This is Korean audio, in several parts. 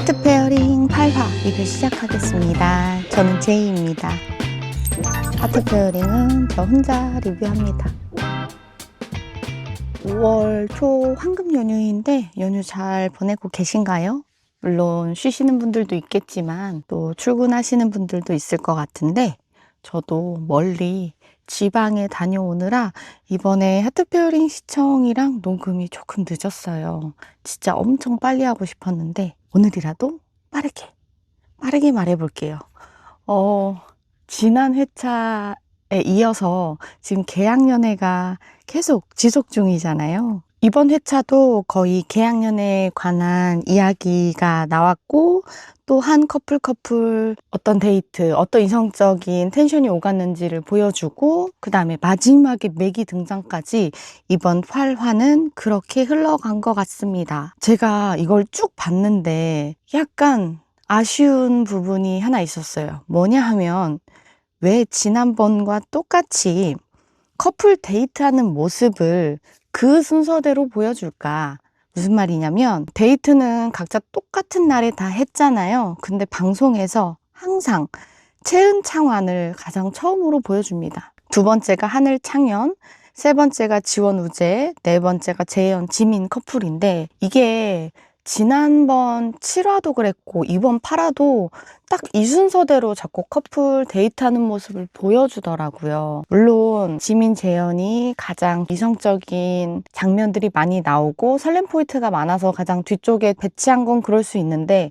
하트 페어링 8화 리뷰 시작하겠습니다. 저는 제이입니다. 하트 페어링은 저 혼자 리뷰합니다. 5월 초 황금 연휴인데 연휴 잘 보내고 계신가요? 물론 쉬시는 분들도 있겠지만 또 출근하시는 분들도 있을 것 같은데 저도 멀리 지방에 다녀오느라 이번에 하트 페어링 시청이랑 녹음이 조금 늦었어요. 진짜 엄청 빨리 하고 싶었는데 오늘이라도 빠르게 말해볼게요. 지난 회차에 이어서 지금 계약연애가 계속 지속 중이잖아요. 이번 회차도 거의 계약연애에 관한 이야기가 나왔고 또 한 커플 어떤 데이트, 어떤 이성적인 텐션이 오갔는지를 보여주고 그 다음에 마지막에 맥이 등장까지 이번 8화는 그렇게 흘러간 것 같습니다. 제가 이걸 쭉 봤는데 약간 아쉬운 부분이 하나 있었어요. 뭐냐 하면 왜 지난번과 똑같이 커플 데이트하는 모습을 그 순서대로 보여줄까? 무슨 말이냐면 데이트는 각자 똑같은 날에 다 했잖아요. 근데 방송에서 항상 채은창환을 가장 처음으로 보여줍니다. 두 번째가 하늘창연, 세 번째가 지원우재, 네 번째가 재현, 지민 커플인데 이게 지난번 7화도 그랬고 이번 8화도 딱 이 순서대로 자꾸 커플 데이트하는 모습을 보여주더라고요. 물론 지민, 재현이 가장 이성적인 장면들이 많이 나오고 설렘 포인트가 많아서 가장 뒤쪽에 배치한 건 그럴 수 있는데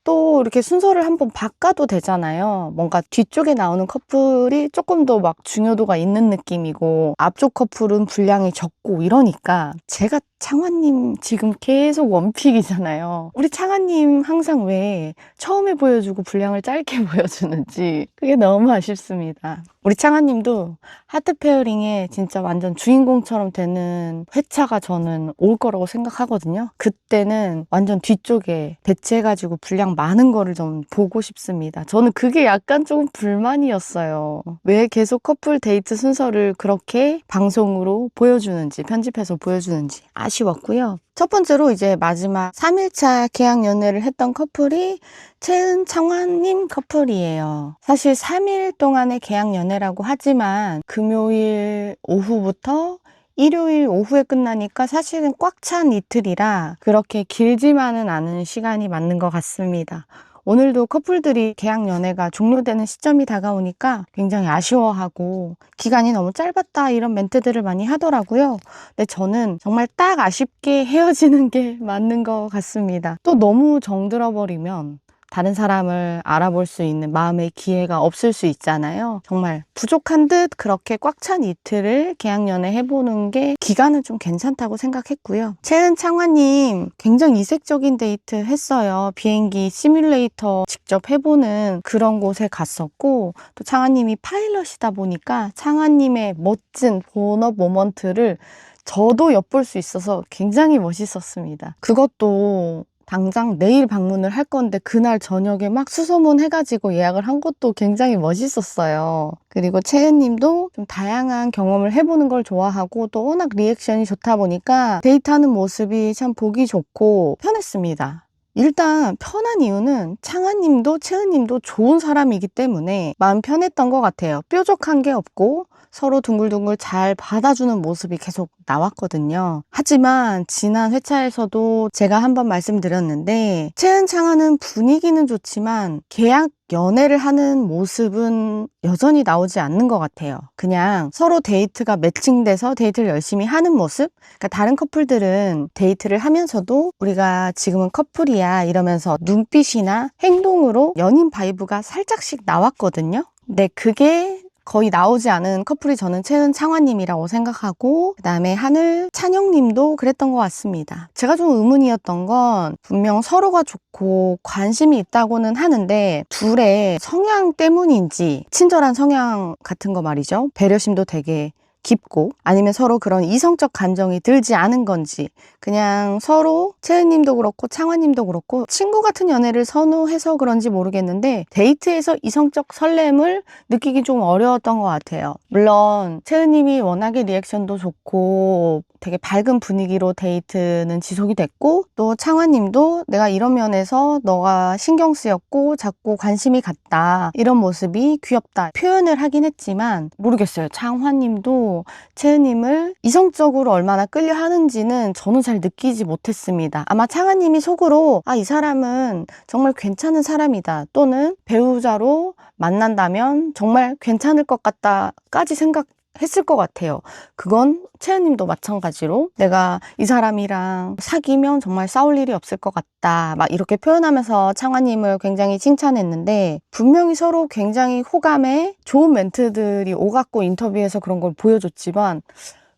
또 이렇게 순서를 한번 바꿔도 되잖아요. 뭔가 뒤쪽에 나오는 커플이 조금 더 막 중요도가 있는 느낌이고 앞쪽 커플은 분량이 적고 이러니까 제가 창환님 지금 계속 원픽이잖아요. 우리 창환님 항상 왜 처음에 보여주고 분량을 짧게 보여주는지 그게 너무 아쉽습니다. 우리 창환님도 하트 페어링에 진짜 완전 주인공처럼 되는 회차가 저는 올 거라고 생각하거든요. 그때는 완전 뒤쪽에 배치해가지고 분량 많은 거를 좀 보고 싶습니다. 저는 그게 약간 조금 불만이었어요. 왜 계속 커플 데이트 순서를 그렇게 방송으로 보여주는지, 편집해서 보여주는지 아쉬웠고요. 첫 번째로 이제 마지막 3일차 계약 연애를 했던 커플이 채은 창환님 커플이에요. 사실 3일 동안의 계약 연애라고 하지만 금요일 오후부터 일요일 오후에 끝나니까 사실은 꽉 찬 이틀이라 그렇게 길지만은 않은 시간이 맞는 것 같습니다. 오늘도 커플들이 계약 연애가 종료되는 시점이 다가오니까 굉장히 아쉬워하고 기간이 너무 짧았다 이런 멘트들을 많이 하더라고요. 근데 저는 정말 딱 아쉽게 헤어지는 게 맞는 것 같습니다. 또 너무 정들어버리면 다른 사람을 알아볼 수 있는 마음의 기회가 없을 수 있잖아요. 정말 부족한 듯 그렇게 꽉 찬 이틀을 계약연애 해보는 게 기간은 좀 괜찮다고 생각했고요. 채은 창환님 굉장히 이색적인 데이트 했어요. 비행기 시뮬레이터 직접 해보는 그런 곳에 갔었고 또 창환님이 파일럿이다 보니까 창환님의 멋진 본업 모먼트를 저도 엿볼 수 있어서 굉장히 멋있었습니다. 그것도 당장 내일 방문을 할 건데 그날 저녁에 막 수소문 해가지고 예약을 한 것도 굉장히 멋있었어요. 그리고 채은님도 좀 다양한 경험을 해보는 걸 좋아하고 또 워낙 리액션이 좋다 보니까 데이트하는 모습이 참 보기 좋고 편했습니다. 일단 편한 이유는 창아님도 채은님도 좋은 사람이기 때문에 마음 편했던 것 같아요. 뾰족한 게 없고 서로 둥글둥글 잘 받아주는 모습이 계속 나왔거든요. 하지만 지난 회차에서도 제가 한번 말씀드렸는데 채은 창아는 분위기는 좋지만 계약 연애를 하는 모습은 여전히 나오지 않는 것 같아요. 그냥 서로 데이트가 매칭돼서 데이트를 열심히 하는 모습? 그러니까 다른 커플들은 데이트를 하면서도 우리가 지금은 커플이야 이러면서 눈빛이나 행동으로 연인 바이브가 살짝씩 나왔거든요. 근데 그게 거의 나오지 않은 커플이 저는 채은 창환님이라고 생각하고 그 다음에 하늘 찬영님도 그랬던 것 같습니다. 제가 좀 의문이었던 건 분명 서로가 좋고 관심이 있다고는 하는데 둘의 성향 때문인지 친절한 성향 같은 거 말이죠. 배려심도 되게 깊고 아니면 서로 그런 이성적 감정이 들지 않은 건지 그냥 서로 채은님도 그렇고 창화님도 그렇고 친구 같은 연애를 선호해서 그런지 모르겠는데 데이트에서 이성적 설렘을 느끼기 좀 어려웠던 것 같아요. 물론 채은님이 워낙에 리액션도 좋고 되게 밝은 분위기로 데이트는 지속이 됐고 또 창화님도 내가 이런 면에서 너가 신경 쓰였고 자꾸 관심이 갔다 이런 모습이 귀엽다 표현을 하긴 했지만 모르겠어요. 창화님도 채은님을 이성적으로 얼마나 끌려 하는지는 저는 잘 느끼지 못했습니다. 아마 창화님이 속으로 이 사람은 정말 괜찮은 사람이다 또는 배우자로 만난다면 정말 괜찮을 것 같다까지 생각했을 것 같아요. 그건 채은님도 마찬가지로 내가 이 사람이랑 사귀면 정말 싸울 일이 없을 것 같다 막 이렇게 표현하면서 창화님을 굉장히 칭찬했는데 분명히 서로 굉장히 호감에 좋은 멘트들이 오갔고 인터뷰에서 그런 걸 보여줬지만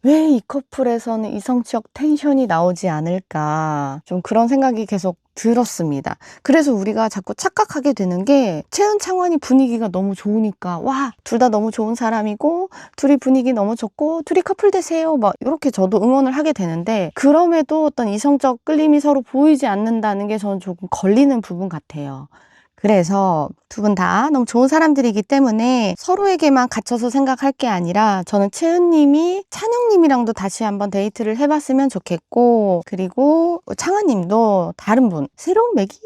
왜 이 커플에서는 이성적 텐션이 나오지 않을까 좀 그런 생각이 계속 들었습니다. 그래서 우리가 자꾸 착각하게 되는 게 채은 창원이 분위기가 너무 좋으니까 와 둘 다 너무 좋은 사람이고 둘이 분위기 너무 좋고 둘이 커플 되세요 막 이렇게 저도 응원을 하게 되는데 그럼에도 어떤 이성적 끌림이 서로 보이지 않는다는 게 저는 조금 걸리는 부분 같아요. 그래서 두 분 다 너무 좋은 사람들이기 때문에 서로에게만 갇혀서 생각할 게 아니라 저는 채은님이 찬영님이랑도 다시 한번 데이트를 해봤으면 좋겠고 그리고 창아님도 다른 분, 새로운 매기?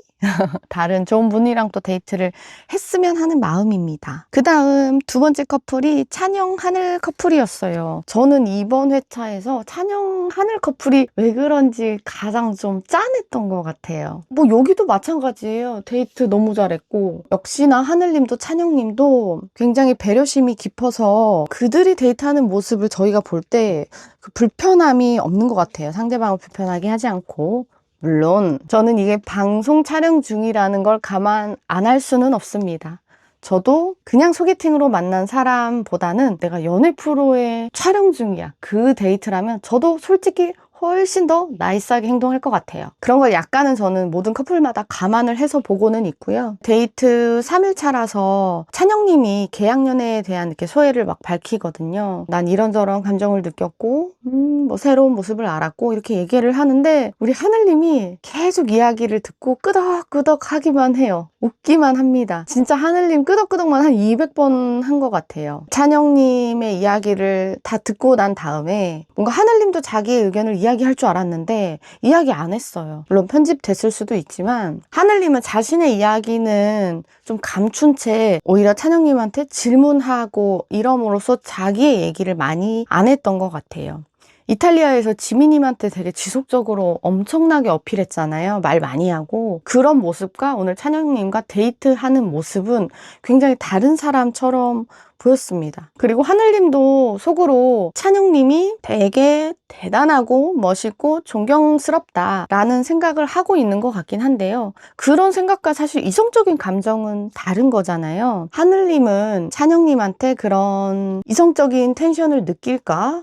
다른 좋은 분이랑 또 데이트를 했으면 하는 마음입니다. 그 다음 두 번째 커플이 찬영 하늘 커플이었어요. 저는 이번 회차에서 찬영 하늘 커플이 왜 그런지 가장 좀 짠했던 것 같아요. 뭐 여기도 마찬가지예요. 데이트 너무 잘했고 역시나 하늘님도 찬영님도 굉장히 배려심이 깊어서 그들이 데이트하는 모습을 저희가 볼 때 그 불편함이 없는 것 같아요. 상대방을 불편하게 하지 않고 물론 저는 이게 방송 촬영 중이라는 걸 가만 안 할 수는 없습니다. 저도 그냥 소개팅으로 만난 사람보다는 내가 연애 프로의 촬영 중이야. 그 데이트라면 저도 솔직히 훨씬 더 나이스하게 행동할 것 같아요. 그런 걸 약간은 저는 모든 커플마다 감안을 해서 보고는 있고요. 데이트 3일차라서 찬영님이 계약연애에 대한 이렇게 소회를 막 밝히거든요. 난 이런저런 감정을 느꼈고 뭐 새로운 모습을 알았고 이렇게 얘기를 하는데 우리 하늘님이 계속 이야기를 듣고 끄덕끄덕 하기만 해요. 웃기만 합니다. 진짜 하늘님 끄덕끄덕만 한 200번 한 것 같아요. 찬영님의 이야기를 다 듣고 난 다음에 뭔가 하늘님도 자기의 의견을 이야기할 줄 알았는데 이야기 안 했어요. 물론 편집됐을 수도 있지만 하늘님은 자신의 이야기는 좀 감춘 채 오히려 찬영님한테 질문하고 이럼으로써 자기의 얘기를 많이 안 했던 것 같아요. 이탈리아에서 지민님한테 되게 지속적으로 엄청나게 어필했잖아요. 말 많이 하고 그런 모습과 오늘 찬영님과 데이트하는 모습은 굉장히 다른 사람처럼 보였습니다. 그리고 하늘님도 속으로 찬영님이 되게 대단하고 멋있고 존경스럽다라는 생각을 하고 있는 것 같긴 한데요. 그런 생각과 사실 이성적인 감정은 다른 거잖아요. 하늘님은 찬영님한테 그런 이성적인 텐션을 느낄까?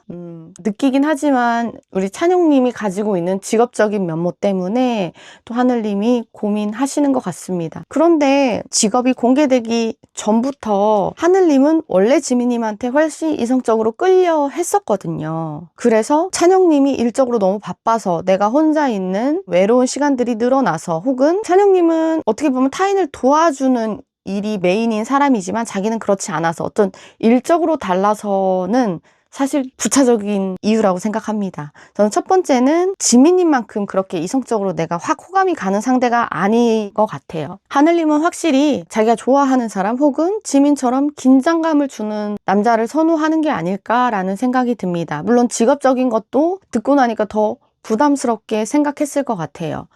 느끼긴 하지만 우리 찬영님이 가지고 있는 직업적인 면모 때문에 또 하늘님이 고민하시는 것 같습니다. 그런데 직업이 공개되기 전부터 하늘님은 원래 지민님한테 훨씬 이성적으로 끌려 했었거든요. 그래서 찬영님이 일적으로 너무 바빠서 내가 혼자 있는 외로운 시간들이 늘어나서 혹은 찬영님은 어떻게 보면 타인을 도와주는 일이 메인인 사람이지만 자기는 그렇지 않아서 어떤 일적으로 달라서는 사실 부차적인 이유라고 생각합니다. 저는 첫 번째는 지민님만큼 그렇게 이성적으로 내가 확 호감이 가는 상대가 아닌 것 같아요. 하늘님은 확실히 자기가 좋아하는 사람 혹은 지민처럼 긴장감을 주는 남자를 선호하는 게 아닐까라는 생각이 듭니다. 물론 직업적인 것도 듣고 나니까 더 부담스럽게 생각했을 것 같아요.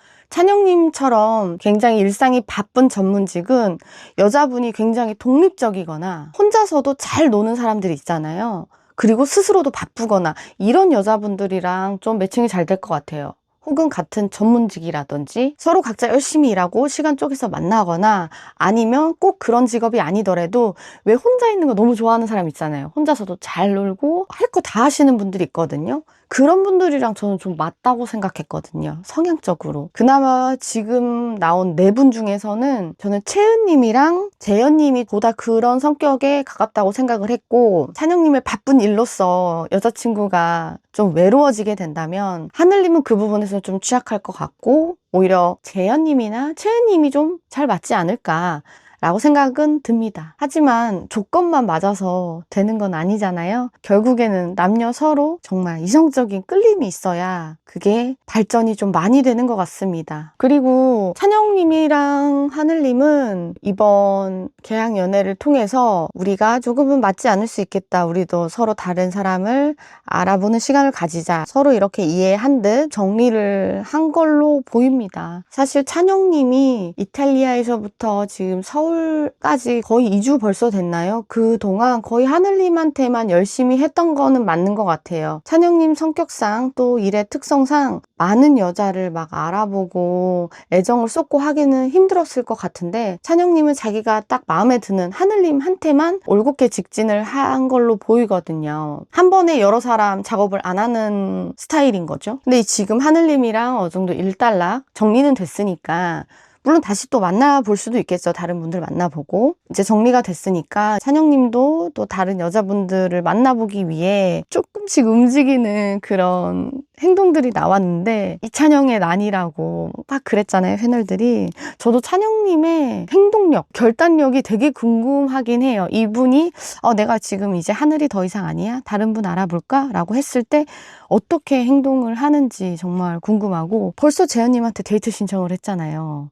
찬영님처럼 굉장히 일상이 바쁜 전문직은 여자분이 굉장히 독립적이거나 혼자서도 잘 노는 사람들이 있잖아요. 그리고 스스로도 바쁘거나 이런 여자분들이랑 좀 매칭이 잘 될 것 같아요. 혹은 같은 전문직이라든지 서로 각자 열심히 일하고 시간 쪼개서 만나거나 아니면 꼭 그런 직업이 아니더라도 왜 혼자 있는 거 너무 좋아하는 사람 있잖아요. 혼자서도 잘 놀고 할 거 다 하시는 분들이 있거든요. 그런 분들이랑 저는 좀 맞다고 생각했거든요. 성향적으로. 그나마 지금 나온 네 분 중에서는 저는 채은님이랑 재현님이 보다 그런 성격에 가깝다고 생각을 했고, 찬영님의 바쁜 일로서 여자친구가 좀 외로워지게 된다면 하늘님은 그 부분에서 좀 취약할 것 같고, 오히려 재현님이나 채은님이 좀 잘 맞지 않을까 라고 생각은 듭니다. 하지만 조건만 맞아서 되는 건 아니잖아요. 결국에는 남녀 서로 정말 이성적인 끌림이 있어야 그게 발전이 좀 많이 되는 것 같습니다. 그리고 찬영님이랑 하늘님은 이번 계약 연애를 통해서 우리가 조금은 맞지 않을 수 있겠다. 우리도 서로 다른 사람을 알아보는 시간을 가지자. 서로 이렇게 이해한 듯 정리를 한 걸로 보입니다. 사실 찬영님이 이탈리아에서부터 지금 서울까지 거의 2주 벌써 됐나요? 그동안 거의 하늘님한테만 열심히 했던 거는 맞는 것 같아요. 찬영님 성격상 또 일의 특성상 많은 여자를 막 알아보고 애정을 쏟고 하기는 힘들었을 것 같은데, 찬영님은 자기가 딱 마음에 드는 하늘님한테만 올곧게 직진을 한 걸로 보이거든요. 한 번에 여러 사람 작업을 안 하는 스타일인 거죠. 근데 지금 하늘님이랑 어느 정도 일단락 정리는 됐으니까, 물론 다시 또 만나볼 수도 있겠죠. 다른 분들 만나보고. 이제 정리가 됐으니까 찬영님도 또 다른 여자분들을 만나보기 위해 조금씩 움직이는 그런 행동들이 나왔는데, 이찬영의 난이라고 막 그랬잖아요, 패널들이. 저도 찬영님의 행동력, 결단력이 되게 궁금하긴 해요. 이분이 내가 지금 이제 하늘이 더 이상 아니야? 다른 분 알아볼까? 라고 했을 때 어떻게 행동을 하는지 정말 궁금하고, 벌써 재현님한테 데이트 신청을 했잖아요.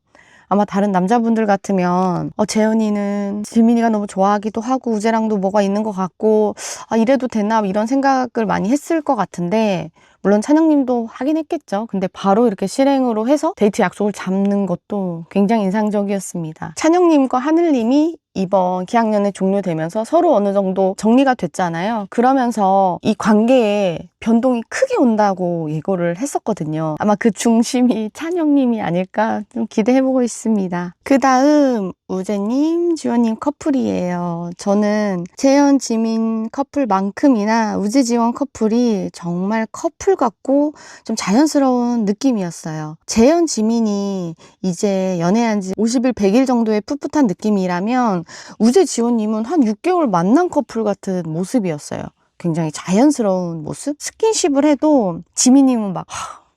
아마 다른 남자분들 같으면 재현이는 지민이가 너무 좋아하기도 하고 우재랑도 뭐가 있는 것 같고 이래도 되나 이런 생각을 많이 했을 것 같은데, 물론 찬영님도 하긴 했겠죠. 근데 바로 이렇게 실행으로 해서 데이트 약속을 잡는 것도 굉장히 인상적이었습니다. 찬영님과 하늘님이 이번 기학년에 종료되면서 서로 어느 정도 정리가 됐잖아요. 그러면서 이 관계에 변동이 크게 온다고 예고를 했었거든요. 아마 그 중심이 찬영님이 아닐까 좀 기대해보고 있습니다. 그 다음 우재님, 지원님 커플이에요. 저는 재현, 지민 커플만큼이나 우재, 지원 커플이 정말 커플 같고 좀 자연스러운 느낌이었어요. 재현, 지민이 이제 연애한 지 50일, 100일 정도의 풋풋한 느낌이라면, 우재, 지원님은 한 6개월 만난 커플 같은 모습이었어요. 굉장히 자연스러운 모습? 스킨십을 해도 지민님은 막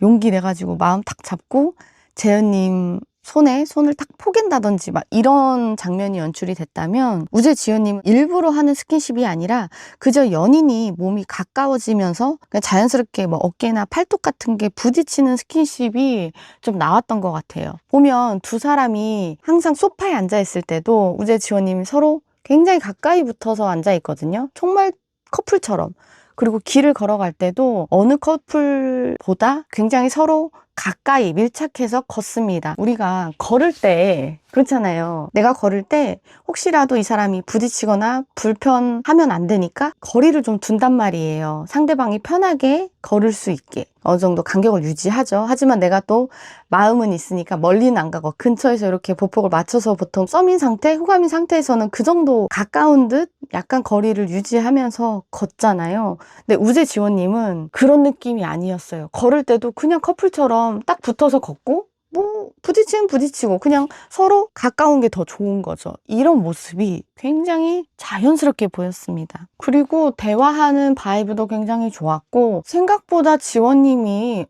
용기 내가지고 마음 탁 잡고 재현님 손에 손을 탁 포갠다든지 막 이런 장면이 연출이 됐다면, 우재, 지연님은 일부러 하는 스킨십이 아니라 그저 연인이 몸이 가까워지면서 그냥 자연스럽게 뭐 어깨나 팔뚝 같은 게 부딪히는 스킨십이 좀 나왔던 것 같아요. 보면 두 사람이 항상 소파에 앉아있을 때도 우재, 지연님이 서로 굉장히 가까이 붙어서 앉아있거든요. 정말 커플처럼. 그리고 길을 걸어갈 때도 어느 커플보다 굉장히 서로 가까이 밀착해서 걷습니다. 우리가 걸을 때 그렇잖아요. 내가 걸을 때 혹시라도 이 사람이 부딪히거나 불편하면 안 되니까 거리를 좀 둔단 말이에요. 상대방이 편하게 걸을 수 있게 어느 정도 간격을 유지하죠. 하지만 내가 또 마음은 있으니까 멀리는 안 가고 근처에서 이렇게 보폭을 맞춰서 보통 썸인 상태, 호감인 상태에서는 그 정도 가까운 듯 약간 거리를 유지하면서 걷잖아요. 근데 우재, 지원님은 그런 느낌이 아니었어요. 걸을 때도 그냥 커플처럼 딱 붙어서 걷고 뭐 부딪히면 부딪히고 그냥 서로 가까운 게 더 좋은 거죠. 이런 모습이 굉장히 자연스럽게 보였습니다. 그리고 대화하는 바이브도 굉장히 좋았고, 생각보다 지원님이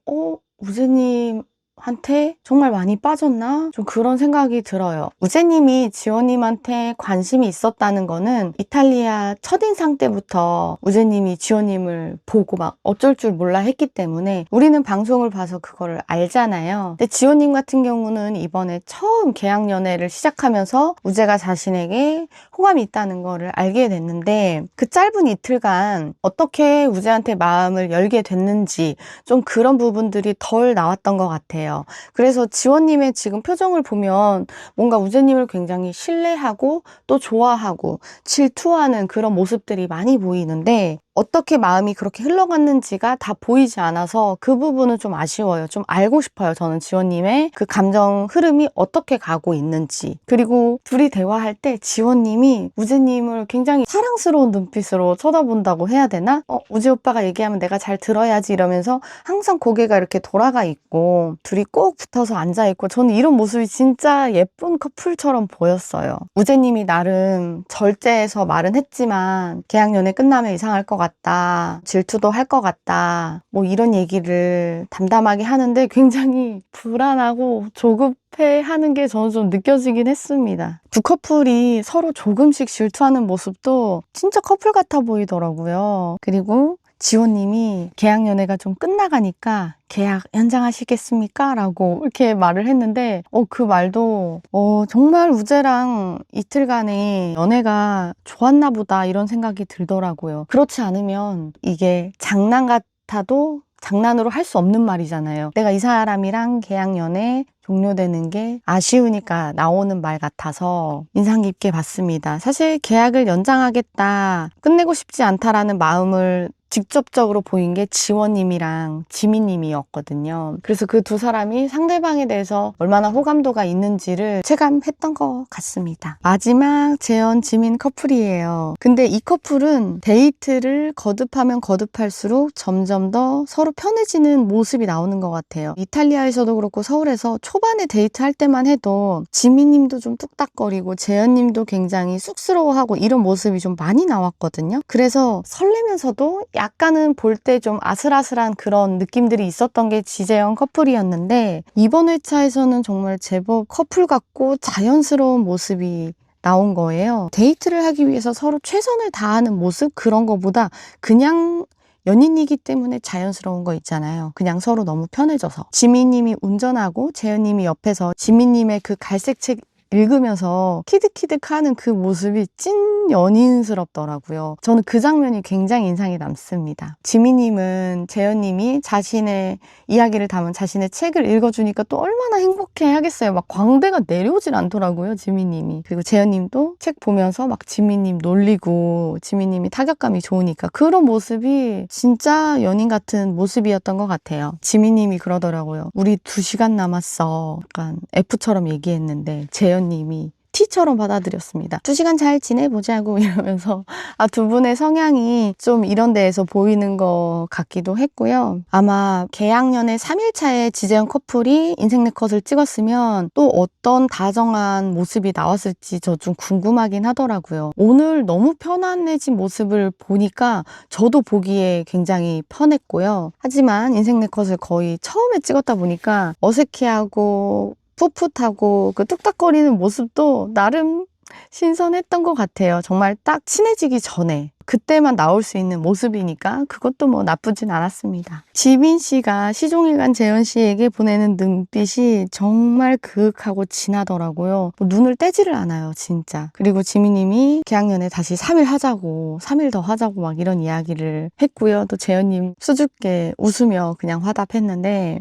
우재님한테 정말 많이 빠졌나? 좀 그런 생각이 들어요. 우재님이 지원님한테 관심이 있었다는 거는 이탈리아 첫인상 때부터 우재님이 지원님을 보고 막 어쩔 줄 몰라 했기 때문에 우리는 방송을 봐서 그거를 알잖아요. 근데 지원님 같은 경우는 이번에 처음 계약 연애를 시작하면서 우재가 자신에게 호감이 있다는 거를 알게 됐는데, 그 짧은 이틀간 어떻게 우재한테 마음을 열게 됐는지 좀 그런 부분들이 덜 나왔던 것 같아요. 그래서 지원님의 지금 표정을 보면 뭔가 우재님을 굉장히 신뢰하고 또 좋아하고 질투하는 그런 모습들이 많이 보이는데, 어떻게 마음이 그렇게 흘러갔는지가 다 보이지 않아서 그 부분은 좀 아쉬워요. 좀 알고 싶어요. 저는 지원님의 그 감정 흐름이 어떻게 가고 있는지. 그리고 둘이 대화할 때 지원님이 우재님을 굉장히 사랑스러운 눈빛으로 쳐다본다고 해야 되나? 우재 오빠가 얘기하면 내가 잘 들어야지 이러면서 항상 고개가 이렇게 돌아가 있고 둘이 꼭 붙어서 앉아 있고 저는 이런 모습이 진짜 예쁜 커플처럼 보였어요. 우재님이 나름 절제해서 말은 했지만 계약연애 끝나면 이상할 것 같다. 질투도 할 것 같다. 뭐 이런 얘기를 담담하게 하는데 굉장히 불안하고 조급해하는 게 저는 좀 느껴지긴 했습니다. 두 커플이 서로 조금씩 질투하는 모습도 진짜 커플 같아 보이더라고요. 그리고 지호님이 계약연애가 좀 끝나가니까 계약 연장하시겠습니까? 라고 이렇게 말을 했는데 그 말도 정말 우재랑 이틀간의 연애가 좋았나 보다 이런 생각이 들더라고요. 그렇지 않으면 이게 장난 같아도 장난으로 할 수 없는 말이잖아요. 내가 이 사람이랑 계약연애 종료되는 게 아쉬우니까 나오는 말 같아서 인상 깊게 봤습니다. 사실 계약을 연장하겠다, 끝내고 싶지 않다라는 마음을 직접적으로 보인 게 지원님이랑 지민님이었거든요. 그래서 그 두 사람이 상대방에 대해서 얼마나 호감도가 있는지를 체감했던 것 같습니다. 마지막 재현, 지민 커플이에요. 근데 이 커플은 데이트를 거듭하면 거듭할수록 점점 더 서로 편해지는 모습이 나오는 것 같아요. 이탈리아에서도 그렇고 서울에서 초반에 데이트할 때만 해도 지민님도 좀 뚝딱거리고 재현님도 굉장히 쑥스러워하고 이런 모습이 좀 많이 나왔거든요. 그래서 설레면서도 약간은 볼 때 좀 아슬아슬한 그런 느낌들이 있었던 게 지재현 커플이었는데 이번 회차에서는 정말 제법 커플 같고 자연스러운 모습이 나온 거예요. 데이트를 하기 위해서 서로 최선을 다하는 모습 그런 거보다 그냥 연인이기 때문에 자연스러운 거 있잖아요. 그냥 서로 너무 편해져서. 지민님이 운전하고 재현님이 옆에서 지민님의 그 갈색 책 읽으면서 키득키득하는 그 모습이 찐 연인스럽더라고요. 저는 그 장면이 굉장히 인상이 남습니다. 지민님은 재현님이 자신의 이야기를 담은 자신의 책을 읽어주니까 또 얼마나 행복해 하겠어요. 막 광대가 내려오질 않더라고요, 지민님이. 그리고 재현님도 책 보면서 막 지민님 놀리고 지민님이 타격감이 좋으니까 그런 모습이 진짜 연인 같은 모습이었던 것 같아요. 지민님이 그러더라고요. 우리 2시간 남았어. 약간 F처럼 얘기했는데 재현님이 T처럼 받아들였습니다. 2시간 잘 지내보자고 이러면서 두 분의 성향이 좀 이런 데에서 보이는 것 같기도 했고요. 아마 계약연애 3일차에 지재현 커플이 인생 네컷을 찍었으면 또 어떤 다정한 모습이 나왔을지 저 좀 궁금하긴 하더라고요. 오늘 너무 편안해진 모습을 보니까 저도 보기에 굉장히 편했고요. 하지만 인생 네컷을 거의 처음에 찍었다 보니까 어색해하고 풋풋하고 그 뚝딱거리는 모습도 나름 신선했던 것 같아요. 정말 딱 친해지기 전에 그때만 나올 수 있는 모습이니까 그것도 뭐 나쁘진 않았습니다. 지민 씨가 시종일관 재현 씨에게 보내는 눈빛이 정말 그윽하고 진하더라고요. 눈을 떼지를 않아요, 진짜. 그리고 지민님이 계약연애 다시 3일 하자고, 3일 더 하자고 막 이런 이야기를 했고요. 또 재현님 수줍게 웃으며 그냥 화답했는데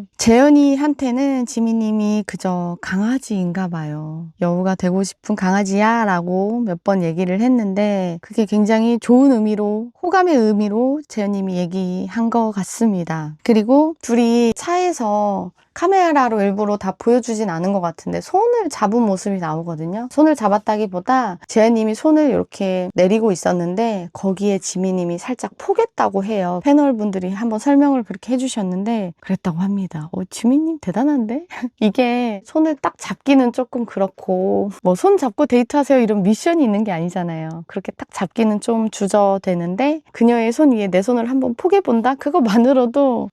재현이한테는 지민님이 그저 강아지인가 봐요. 여우가 되고 싶은 강아지야 라고 몇 번 얘기를 했는데 그게 굉장히 좋은 의미로, 호감의 의미로 재현님이 얘기한 것 같습니다. 그리고 둘이 차에서 카메라로 일부러 다 보여주진 않은 것 같은데 손을 잡은 모습이 나오거든요. 손을 잡았다기보다 재현님이 손을 이렇게 내리고 있었는데 거기에 지민님이 살짝 포겠다고 해요. 패널분들이 한번 설명을 그렇게 해주셨는데 그랬다고 합니다. 지민님 대단한데? 이게 손을 딱 잡기는 조금 그렇고 뭐 손 잡고 데이트하세요 이런 미션이 있는 게 아니잖아요. 그렇게 딱 잡기는 좀 주저되는데 그녀의 손 위에 내 손을 한번 포개본다? 그거만으로도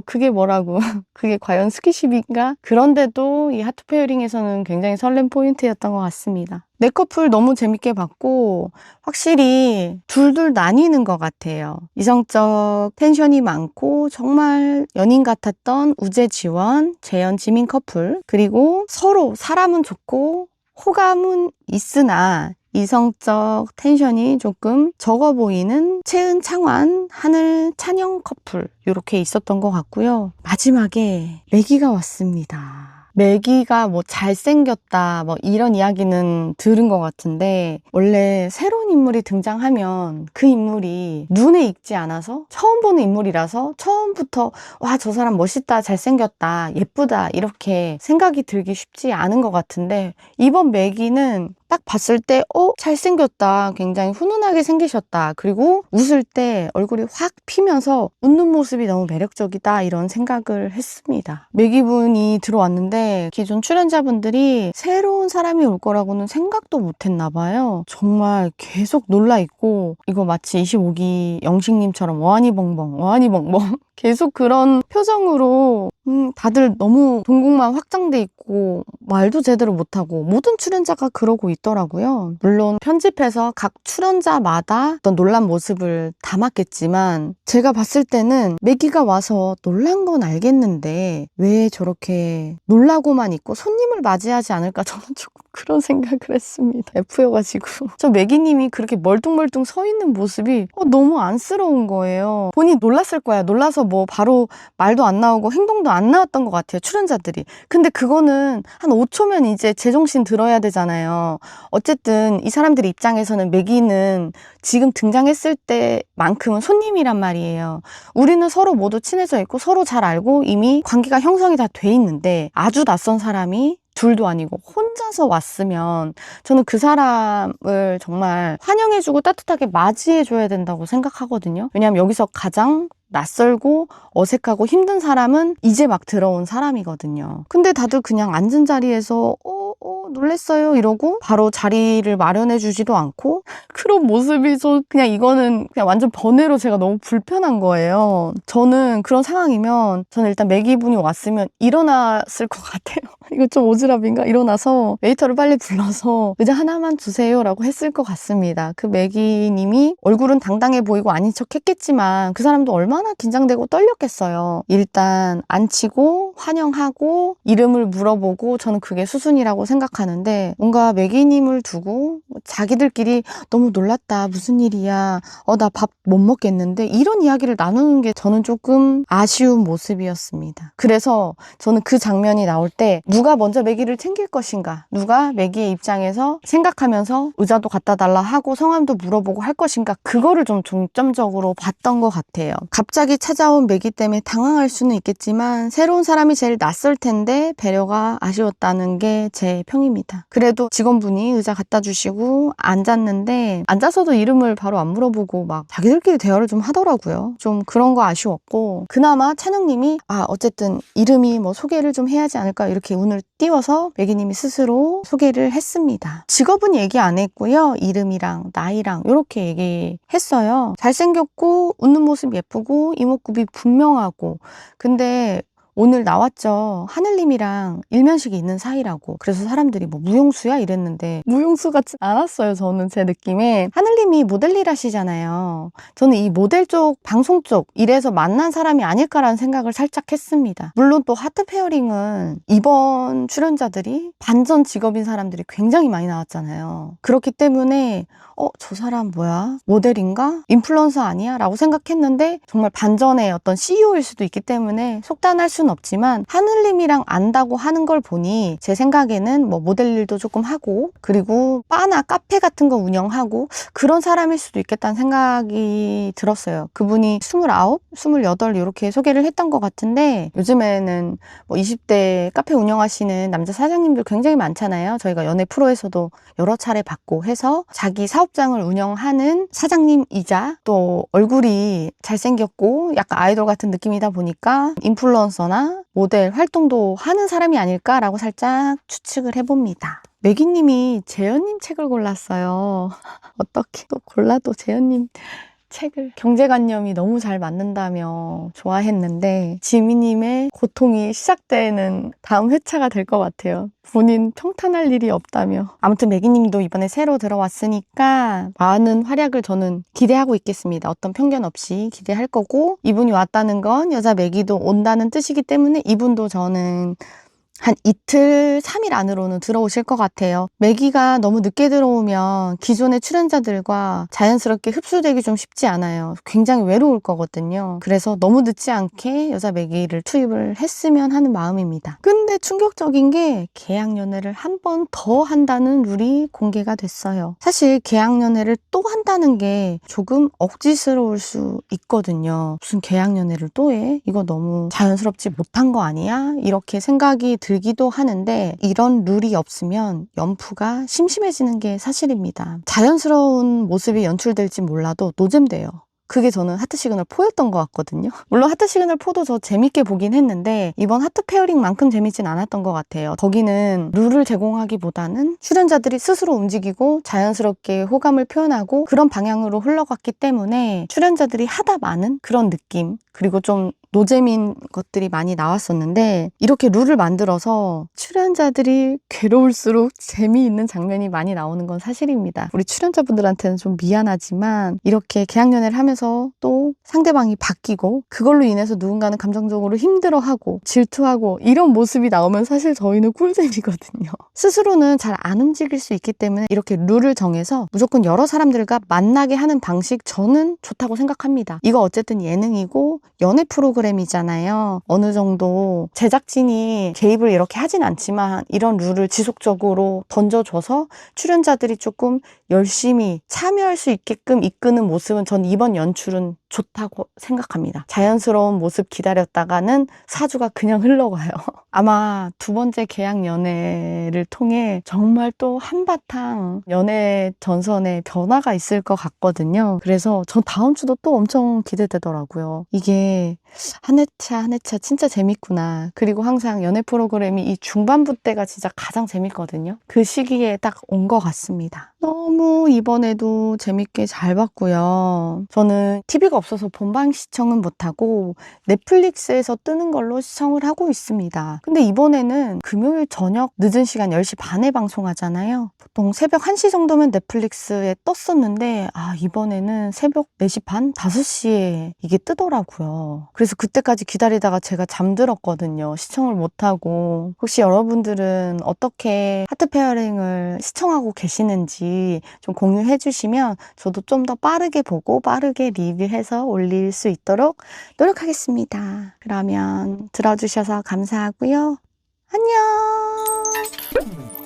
그게 뭐라고 그게 과연 스킨십인가? 그런데도 이 하트 페어링에서는 굉장히 설렘 포인트였던 것 같습니다. 네 커플 너무 재밌게 봤고 확실히 둘둘 나뉘는 것 같아요. 이성적 텐션이 많고 정말 연인 같았던 우재 지원, 재현 지민 커플 그리고 서로 사람은 좋고 호감은 있으나 이성적 텐션이 조금 적어 보이는 채은 창완, 하늘 찬영 커플 이렇게 있었던 것 같고요. 마지막에 레기가 왔습니다. 매기가 뭐 잘생겼다 뭐 이런 이야기는 들은 것 같은데, 원래 새로운 인물이 등장하면 그 인물이 눈에 익지 않아서 처음 보는 인물이라서 처음부터 와, 저 사람 멋있다, 잘생겼다, 예쁘다 이렇게 생각이 들기 쉽지 않은 것 같은데, 이번 매기는 딱 봤을 때 잘생겼다, 굉장히 훈훈하게 생기셨다, 그리고 웃을 때 얼굴이 확 피면서 웃는 모습이 너무 매력적이다, 이런 생각을 했습니다. 매기분이 들어왔는데 기존 출연자분들이 새로운 사람이 올 거라고는 생각도 못 했나 봐요. 정말 계속 놀라있고, 이거 마치 25기 영식님처럼 어안이 벙벙 계속 그런 표정으로 다들 너무 동공만 확장돼 있고 말도 제대로 못하고, 모든 출연자가 그러고 있더라고요. 물론 편집해서 각 출연자마다 어떤 놀란 모습을 담았겠지만, 제가 봤을 때는 매기가 와서 놀란 건 알겠는데 왜 저렇게 놀라고만 있고 손님을 맞이하지 않을까, 저는 조금 그런 생각을 했습니다. F여가지고 저 매기님이 그렇게 멀뚱멀뚱 서 있는 모습이 너무 안쓰러운 거예요. 본인이 놀랐을 거야. 놀라서 뭐 바로 말도 안 나오고 행동도 안 나왔던 것 같아요, 출연자들이. 근데 그거는 한 5초면 이제 제정신 들어야 되잖아요. 어쨌든 이 사람들 입장에서는 매기는 지금 등장했을 때만큼은 손님이란 말이에요. 우리는 서로 모두 친해져 있고 서로 잘 알고 이미 관계가 형성이 다 돼 있는데, 아주 낯선 사람이 둘도 아니고 혼자서 왔으면 저는 그 사람을 정말 환영해주고 따뜻하게 맞이해줘야 된다고 생각하거든요. 왜냐하면 여기서 가장 낯설고 어색하고 힘든 사람은 이제 막 들어온 사람이거든요. 근데 다들 그냥 앉은 자리에서 놀랬어요 이러고 바로 자리를 마련해 주지도 않고, 그런 모습이 그냥 이거는 그냥 완전 번외로 제가 너무 불편한 거예요. 저는 그런 상황이면 저는 일단 매기분이 왔으면 일어났을 것 같아요. 이거 좀 오지랖인가? 일어나서 웨이터를 빨리 불러서 의자 하나만 주세요 라고 했을 것 같습니다. 그 매기님이 얼굴은 당당해 보이고 아닌 척 했겠지만 그 사람도 얼마나 긴장되고 떨렸겠어요. 일단 앉히고 환영하고 이름을 물어보고, 저는 그게 수순이라고 생각하는데, 뭔가 매기님을 두고 자기들끼리 너무 놀랐다, 무슨 일이야, 나 밥 못 먹겠는데, 이런 이야기를 나누는 게 저는 조금 아쉬운 모습이었습니다. 그래서 저는 그 장면이 나올 때 누가 먼저 매기를 챙길 것인가, 누가 매기의 입장에서 생각하면서 의자도 갖다 달라 하고 성함도 물어보고 할 것인가, 그거를 좀 중점적으로 봤던 것 같아요. 갑자기 찾아온 매기 때문에 당황할 수는 있겠지만 새로운 사람이 제일 낯설 텐데 배려가 아쉬웠다는 게 제 평입니다. 그래도 직원분이 의자 갖다 주시고 앉았는데, 앉아서도 이름을 바로 안 물어보고 막 자기들끼리 대화를 좀 하더라고요. 좀 그런 거 아쉬웠고, 그나마 찬영님이 어쨌든 이름이 뭐 소개를 좀 해야지 않을까 이렇게 운을 띄워서 매기님이 스스로 소개를 했습니다. 직업은 얘기 안 했고요. 이름이랑 나이랑 이렇게 얘기했어요. 잘생겼고 웃는 모습 예쁘고 이목구비 분명하고, 근데 오늘 나왔죠. 하늘님이랑 일면식이 있는 사이라고. 그래서 사람들이 뭐 무용수야 이랬는데 무용수 같지 않았어요. 저는 제 느낌에. 하늘님이 모델 일 하시잖아요. 저는 이 모델 쪽, 방송 쪽 이래서 만난 사람이 아닐까라는 생각을 살짝 했습니다. 물론 또 하트 페어링은 이번 출연자들이 반전 직업인 사람들이 굉장히 많이 나왔잖아요. 그렇기 때문에 저 사람 뭐야? 모델인가? 인플루언서 아니야? 라고 생각했는데, 정말 반전의 어떤 CEO일 수도 있기 때문에 속단할 수는 없지만, 하늘님이랑 안다고 하는 걸 보니 제 생각에는 뭐 모델 일도 조금 하고, 그리고 바나 카페 같은 거 운영하고 그런 사람일 수도 있겠다는 생각이 들었어요. 그분이 29, 28 이렇게 소개를 했던 것 같은데, 요즘에는 뭐 20대 카페 운영하시는 남자 사장님들 굉장히 많잖아요. 저희가 연예 프로에서도 여러 차례 봤고 해서, 자기 사업장을 운영하는 사장님이자 또 얼굴이 잘생겼고 약간 아이돌 같은 느낌이다 보니까 인플루언서나 모델 활동도 하는 사람이 아닐까라고 살짝 추측을 해봅니다. 매기님이 재현님 책을 골랐어요. 어떻게 또 골라도 재현님 책을, 경제관념이 너무 잘 맞는다며 좋아했는데 지미님의 고통이 시작되는 다음 회차가 될 것 같아요. 본인 평탄할 일이 없다며. 아무튼 매기님도 이번에 새로 들어왔으니까 많은 활약을 저는 기대하고 있겠습니다. 어떤 편견 없이 기대할 거고, 이분이 왔다는 건 여자 매기도 온다는 뜻이기 때문에 이분도 저는 한 이틀, 3일 안으로는 들어오실 것 같아요. 매기가 너무 늦게 들어오면 기존의 출연자들과 자연스럽게 흡수되기 좀 쉽지 않아요. 굉장히 외로울 거거든요. 그래서 너무 늦지 않게 여자 매기를 투입을 했으면 하는 마음입니다. 근데 충격적인 게 계약연애를 한 번 더 한다는 룰이 공개가 됐어요. 사실 계약연애를 또 한다는 게 조금 억지스러울 수 있거든요. 무슨 계약연애를 또 해? 이거 너무 자연스럽지 못한 거 아니야? 이렇게 생각이 들기도 하는데 이런 룰이 없으면 연프가 심심해지는 게 사실입니다. 자연스러운 모습이 연출될지 몰라도 노잼돼요. 그게 저는 하트 시그널 4였던 것 같거든요. 물론 하트 시그널 4도 저 재밌게 보긴 했는데 이번 하트 페어링만큼 재밌진 않았던 것 같아요. 거기는 룰을 제공하기보다는 출연자들이 스스로 움직이고 자연스럽게 호감을 표현하고 그런 방향으로 흘러갔기 때문에 출연자들이 하다 마는 그런 느낌, 그리고 좀 노잼인 것들이 많이 나왔었는데 이렇게 룰을 만들어서 출연자들이 괴로울수록 재미있는 장면이 많이 나오는 건 사실입니다. 우리 출연자분들한테는 좀 미안하지만 이렇게 계약연애를 하면서 또 상대방이 바뀌고 그걸로 인해서 누군가는 감정적으로 힘들어하고 질투하고 이런 모습이 나오면 사실 저희는 꿀잼이거든요. 스스로는 잘 안 움직일 수 있기 때문에 이렇게 룰을 정해서 무조건 여러 사람들과 만나게 하는 방식, 저는 좋다고 생각합니다. 이거 어쨌든 예능이고 연애 프로그램이잖아요. 어느 정도 제작진이 개입을 이렇게 하진 않지만 이런 룰을 지속적으로 던져줘서 출연자들이 조금 열심히 참여할 수 있게끔 이끄는 모습은 전 이번 연출은 좋다고 생각합니다. 자연스러운 모습 기다렸다가는 4주가 그냥 흘러가요. 아마 두 번째 계약 연애를 통해 정말 또 한바탕 연애 전선에 변화가 있을 것 같거든요. 그래서 전 다음 주도 또 엄청 기대되더라고요. 이게 한 회차 한 회차 진짜 재밌구나. 그리고 항상 연애 프로그램이 이 중반부 때가 진짜 가장 재밌거든요. 그 시기에 딱 온 것 같습니다. 너무 이번에도 재밌게 잘 봤고요. 저는 TV가 없어서 본방 시청은 못하고 넷플릭스에서 뜨는 걸로 시청을 하고 있습니다. 근데 이번에는 금요일 저녁 늦은 시간 10시 반에 방송하잖아요. 보통 새벽 1시 정도면 넷플릭스에 떴었는데 이번에는 새벽 4시 반? 5시에 이게 뜨더라고요. 그래서 그때까지 기다리다가 제가 잠들었거든요. 시청을 못하고. 혹시 여러분들은 어떻게 하트 페어링을 시청하고 계시는지 좀 공유해 주시면 저도 좀 더 빠르게 보고 빠르게 리뷰해서 올릴 수 있도록 노력하겠습니다. 그러면 들어주셔서 감사하고요. 안녕!